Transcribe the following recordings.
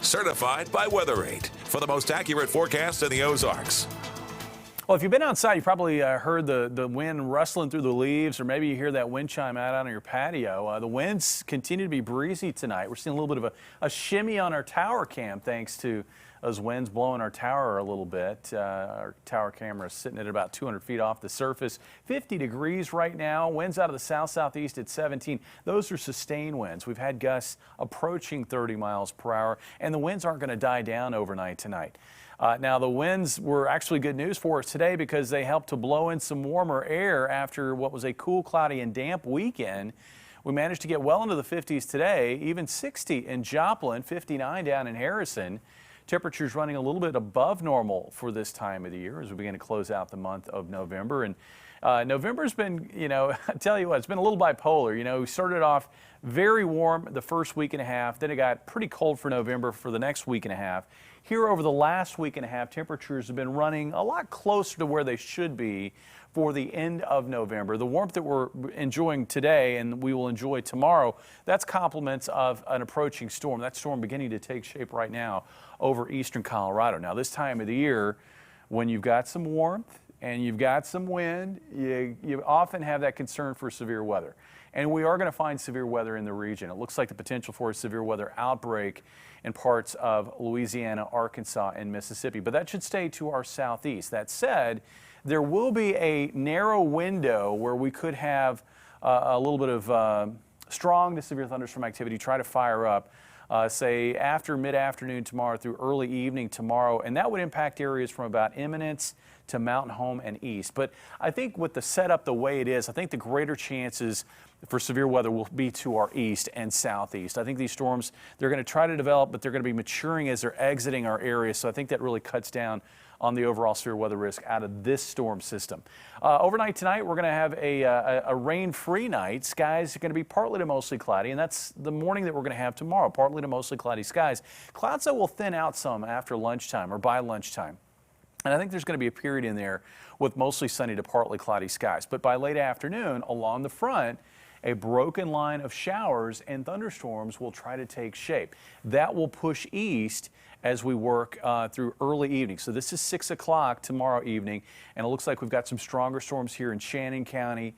Certified by Weather8 for the most accurate forecast in the Ozarks. Well, if you've been outside, you probably heard the wind rustling through the leaves, or maybe you hear that wind chime out on your patio. The winds continue to be breezy tonight. We're seeing a little bit of a shimmy on our tower cam thanks to those winds blowing our tower a little bit. Our tower camera is sitting at about 200 feet off the surface. 50 degrees right now. Winds out of the south-southeast at 17. Those are sustained winds. We've had gusts approaching 30 miles per hour, and the winds aren't going to die down overnight tonight. Now, the winds were actually good news for us today because they helped to blow in some warmer air after what was a cool, cloudy, and damp weekend. We managed to get well into the 50s today, even 60 in Joplin, 59 down in Harrison. Temperatures running a little bit above normal for this time of the year as we begin to close out the month of November. And November's been, I tell you what, it's been a little bipolar. We started off very warm the first week and a half, then it got pretty cold for November for the next week and a half. Here over the last week and a half, temperatures have been running a lot closer to where they should be for the end of November. The warmth that we're enjoying today and we will enjoy tomorrow, that's compliments of an approaching storm. That storm beginning to take shape right now over eastern Colorado. Now, this time of the year, when you've got some warmth and you've got some wind, you often have that concern for severe weather. And we are going to find severe weather in the region. It looks like the potential for a severe weather outbreak in parts of Louisiana, Arkansas, and Mississippi. But that should stay to our southeast. That said, there will be a narrow window where we could have a little bit of strong to severe thunderstorm activity try to fire up, say after mid-afternoon tomorrow through early evening tomorrow, and that would impact areas from about Eminence to Mountain Home and east. But I think with the setup the way it is, I think the greater chances for severe weather will be to our east and southeast. I think these storms, they're going to try to develop, but they're going to be maturing as they're exiting our area. So I think that really cuts down on the overall severe weather risk out of this storm system. Overnight tonight, we're going to have a rain-free night. Skies are going to be partly to mostly cloudy, and that's the morning that we're going to have tomorrow, partly to mostly cloudy skies. Clouds that will thin out some after lunchtime or by lunchtime. And I think there's going to be a period in there with mostly sunny to partly cloudy skies. But by late afternoon, along the front, a broken line of showers and thunderstorms will try to take shape. That will push east as we work through early evening. So this is 6 o'clock tomorrow evening, and it looks like we've got some stronger storms here in Shannon County,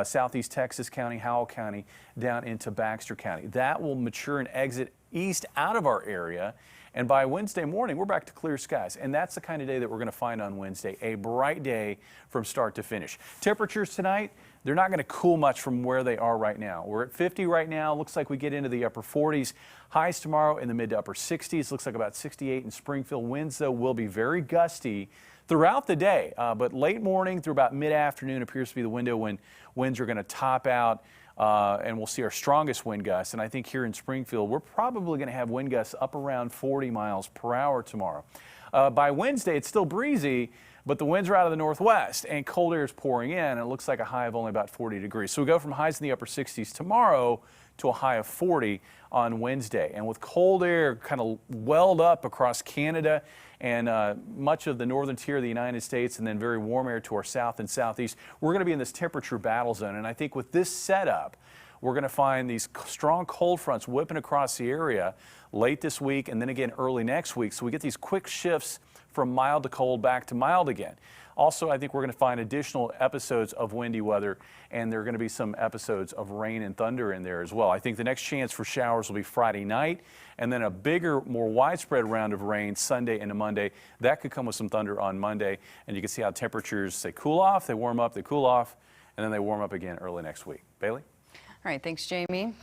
southeast Texas County, Howell County, down into Baxter County. That will mature and exit east out of our area. And by Wednesday morning, we're back to clear skies. And that's the kind of day that we're going to find on Wednesday, a bright day from start to finish. Temperatures tonight, they're not going to cool much from where they are right now. We're at 50 right now. Looks like we get into the upper 40s. Highs tomorrow in the mid to upper 60s. Looks like about 68 in Springfield. Winds, though, will be very gusty throughout the day. But late morning through about mid-afternoon appears to be the window when winds are going to top out. And we'll see our strongest wind gusts. And I think here in Springfield, we're probably going to have wind gusts up around 40 miles per hour tomorrow. By Wednesday, it's still breezy, but the winds are out of the northwest and cold air is pouring in. And it looks like a high of only about 40 degrees. So we go from highs in the upper 60s tomorrow to a high of 40 on Wednesday. And with cold air kind of welled up across Canada and much of the northern tier of the United States, and then very warm air to our south and southeast, we're going to be in this temperature battle zone. And I think with this setup, we're going to find these strong cold fronts whipping across the area late this week and then again early next week. So we get these quick shifts from mild to cold back to mild again. Also, I think we're going to find additional episodes of windy weather, and there are going to be some episodes of rain and thunder in there as well. I think the next chance for showers will be Friday night, and then a bigger, more widespread round of rain Sunday into Monday. That could come with some thunder on Monday, and you can see how temperatures, they cool off, they warm up, they cool off, and then they warm up again early next week. Bailey? All right, thanks, Jamie.